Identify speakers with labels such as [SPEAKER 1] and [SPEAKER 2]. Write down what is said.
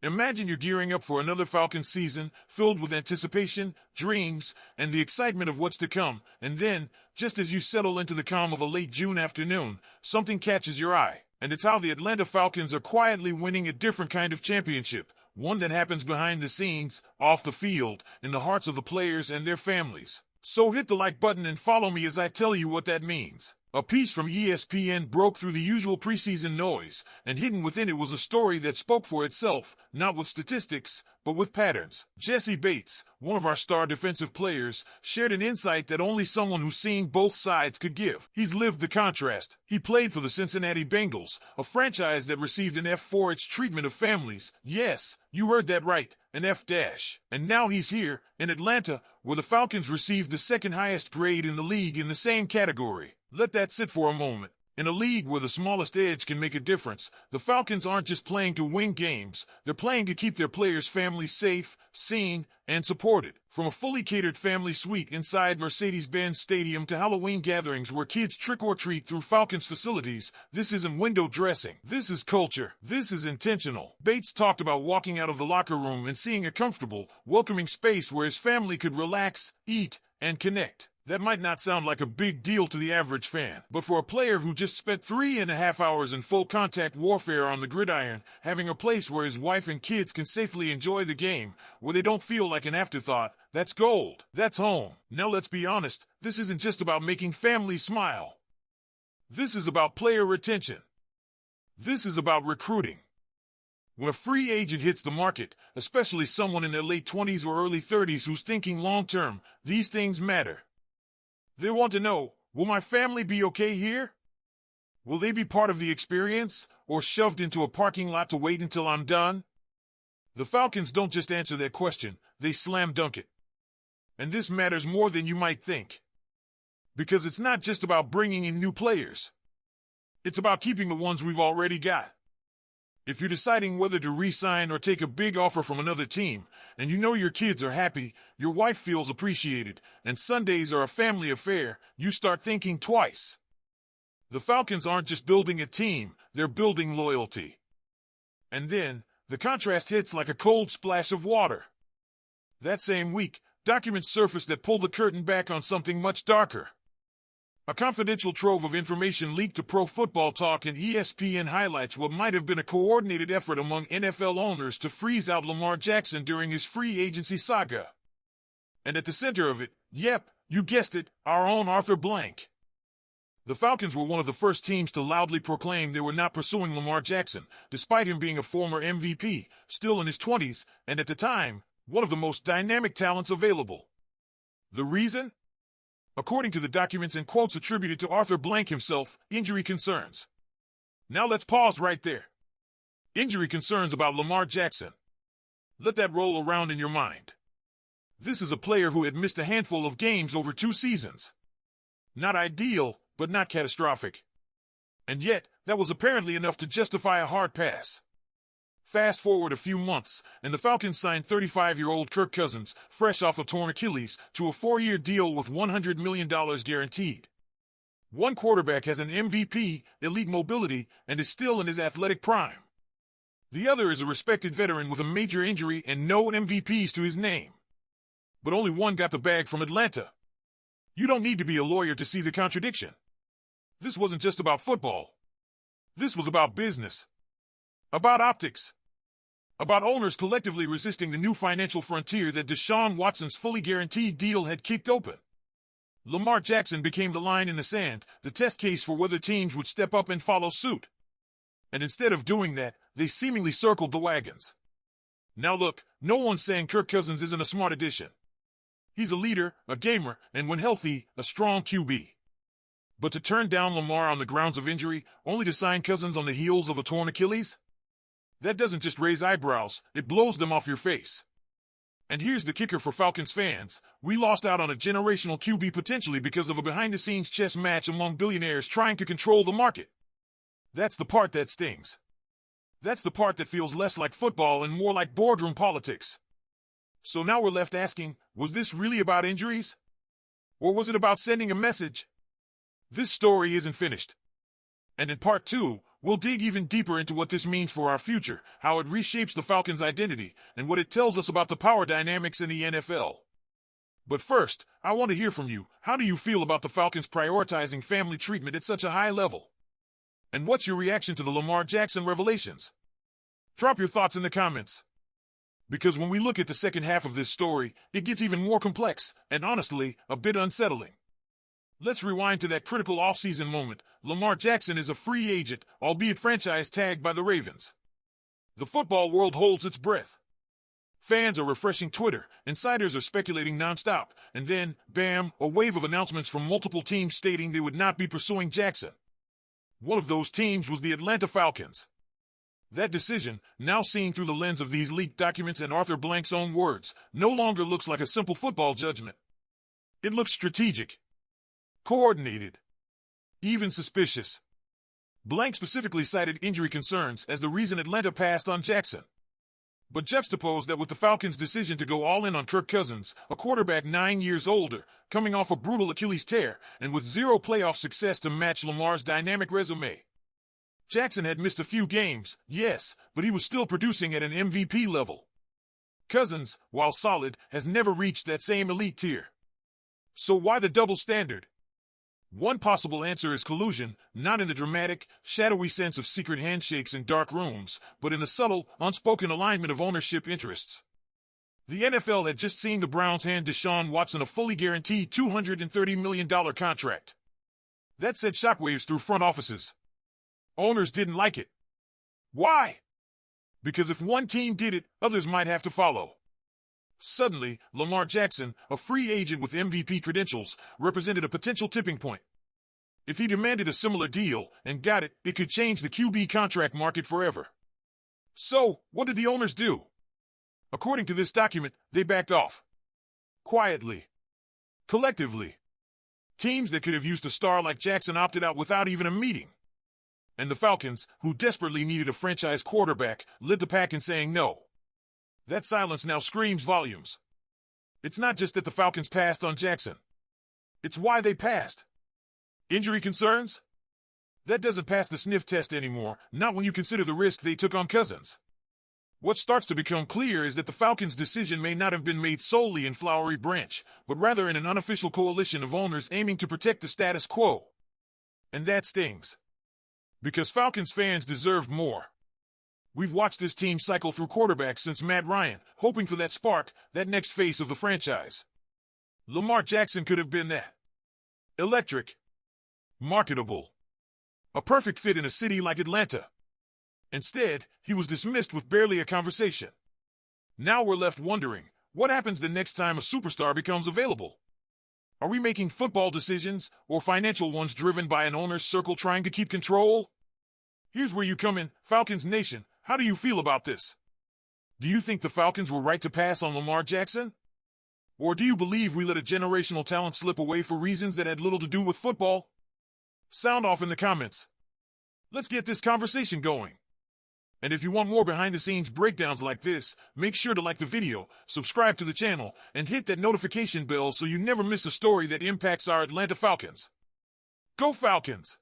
[SPEAKER 1] Imagine you're gearing up for another Falcons season, filled with anticipation, dreams, and the excitement of what's to come, and then, just as you settle into the calm of a late June afternoon, something catches your eye. And it's how the Atlanta Falcons are quietly winning a different kind of championship, one that happens behind the scenes, off the field, in the hearts of the players and their families. So hit the like button and follow me as I tell you what that means. A piece from ESPN broke through the usual preseason noise, and hidden within it was a story that spoke for itself, not with statistics, but with patterns. Jessie Bates, one of our star defensive players, shared an insight that only someone who's seen both sides could give. He's lived the contrast. He played for the Cincinnati Bengals, a franchise that received an F for its treatment of families. Yes, you heard that right, an F-. And now he's here, in Atlanta, where the Falcons received the second highest grade in the league in the same category. Let that sit for a moment. In a league where the smallest edge can make a difference, the Falcons aren't just playing to win games, they're playing to keep their players' families safe, seen, and supported. From a fully catered family suite inside Mercedes-Benz Stadium to Halloween gatherings where kids trick-or-treat through Falcons facilities, this isn't window dressing. This is culture. This is intentional. Bates talked about walking out of the locker room and seeing a comfortable, welcoming space where his family could relax, eat, and connect. That might not sound like a big deal to the average fan, but for a player who just spent 3.5 hours in full contact warfare on the gridiron, having a place where his wife and kids can safely enjoy the game, where they don't feel like an afterthought, that's gold. That's home. Now let's be honest, this isn't just about making families smile. This is about player retention. This is about recruiting. When a free agent hits the market, especially someone in their late 20s or early 30s who's thinking long-term, these things matter. They want to know, will my family be okay here? Will they be part of the experience, or shoved into a parking lot to wait until I'm done? The Falcons don't just answer that question, they slam dunk it. And this matters more than you might think. Because it's not just about bringing in new players. It's about keeping the ones we've already got. If you're deciding whether to re-sign or take a big offer from another team, and you know your kids are happy, your wife feels appreciated, and Sundays are a family affair, you start thinking twice. The Falcons aren't just building a team, they're building loyalty. And then, the contrast hits like a cold splash of water. That same week, documents surfaced that pull the curtain back on something much darker. A confidential trove of information leaked to Pro Football Talk and ESPN highlights what might have been a coordinated effort among NFL owners to freeze out Lamar Jackson during his free agency saga. And at the center of it, yep, you guessed it, our own Arthur Blank. The Falcons were one of the first teams to loudly proclaim they were not pursuing Lamar Jackson, despite him being a former MVP, still in his 20s, and at the time, one of the most dynamic talents available. The reason? According to the documents and quotes attributed to Arthur Blank himself, injury concerns. Now let's pause right there. Injury concerns about Lamar Jackson. Let that roll around in your mind. This is a player who had missed a handful of games over 2 seasons. Not ideal, but not catastrophic. And yet, that was apparently enough to justify a hard pass. Fast forward a few months, and the Falcons signed 35-year-old Kirk Cousins, fresh off a torn Achilles, to a 4-year deal with $100 million guaranteed. One quarterback has an MVP, elite mobility, and is still in his athletic prime. The other is a respected veteran with a major injury and no MVPs to his name. But only one got the bag from Atlanta. You don't need to be a lawyer to see the contradiction. This wasn't just about football. This was about business. About optics. About owners collectively resisting the new financial frontier that Deshaun Watson's fully guaranteed deal had kicked open. Lamar Jackson became the line in the sand, the test case for whether teams would step up and follow suit. And instead of doing that, they seemingly circled the wagons. Now look, no one's saying Kirk Cousins isn't a smart addition. He's a leader, a gamer, and when healthy, a strong QB. But to turn down Lamar on the grounds of injury, only to sign Cousins on the heels of a torn Achilles? That doesn't just raise eyebrows, it blows them off your face. And here's the kicker for Falcons fans, we lost out on a generational QB potentially because of a behind-the-scenes chess match among billionaires trying to control the market. That's the part that stings. That's the part that feels less like football and more like boardroom politics. So now we're left asking, was this really about injuries? Or was it about sending a message? This story isn't finished. And in part 2, we'll dig even deeper into what this means for our future, how it reshapes the Falcons' identity, and what it tells us about the power dynamics in the NFL. But first, I want to hear from you. How do you feel about the Falcons prioritizing family treatment at such a high level? And what's your reaction to the Lamar Jackson revelations? Drop your thoughts in the comments. Because when we look at the second half of this story, it gets even more complex, and honestly, a bit unsettling. Let's rewind to that critical offseason moment. Lamar Jackson is a free agent, albeit franchise tagged by the Ravens. The football world holds its breath. Fans are refreshing Twitter, insiders are speculating nonstop, and then, bam, a wave of announcements from multiple teams stating they would not be pursuing Jackson. One of those teams was the Atlanta Falcons. That decision, now seen through the lens of these leaked documents and Arthur Blank's own words, no longer looks like a simple football judgment. It looks strategic, coordinated, even suspicious. Blank specifically cited injury concerns as the reason Atlanta passed on Jackson. But juxtapose that with the Falcons' decision to go all in on Kirk Cousins, a quarterback 9 years older, coming off a brutal Achilles tear, and with zero playoff success to match Lamar's dynamic resume. Jackson had missed a few games, yes, but he was still producing at an MVP level. Cousins, while solid, has never reached that same elite tier. So why the double standard? One possible answer is collusion, not in the dramatic, shadowy sense of secret handshakes in dark rooms, but in the subtle, unspoken alignment of ownership interests. The NFL had just seen the Browns hand Deshaun Watson a fully guaranteed $230 million contract. That sent shockwaves through front offices. Owners didn't like it. Why? Because if one team did it, others might have to follow. Suddenly, Lamar Jackson, a free agent with MVP credentials, represented a potential tipping point. If he demanded a similar deal and got it, it could change the QB contract market forever. So, what did the owners do? According to this document, they backed off. Quietly. Collectively. Teams that could have used a star like Jackson opted out without even a meeting. And the Falcons, who desperately needed a franchise quarterback, led the pack in saying no. That silence now screams volumes. It's not just that the Falcons passed on Jackson. It's why they passed. Injury concerns? That doesn't pass the sniff test anymore, not when you consider the risk they took on Cousins. What starts to become clear is that the Falcons' decision may not have been made solely in Flowery Branch, but rather in an unofficial coalition of owners aiming to protect the status quo. And that stings. Because Falcons fans deserve more. We've watched this team cycle through quarterbacks since Matt Ryan, hoping for that spark, that next face of the franchise. Lamar Jackson could have been that. Electric. Marketable. A perfect fit in a city like Atlanta. Instead, he was dismissed with barely a conversation. Now we're left wondering, what happens the next time a superstar becomes available? Are we making football decisions, or financial ones driven by an owner's circle trying to keep control? Here's where you come in, Falcons Nation. How do you feel about this? Do you think the Falcons were right to pass on Lamar Jackson? Or do you believe we let a generational talent slip away for reasons that had little to do with football? Sound off in the comments. Let's get this conversation going. And if you want more behind-the-scenes breakdowns like this, make sure to like the video, subscribe to the channel, and hit that notification bell so you never miss a story that impacts our Atlanta Falcons. Go Falcons!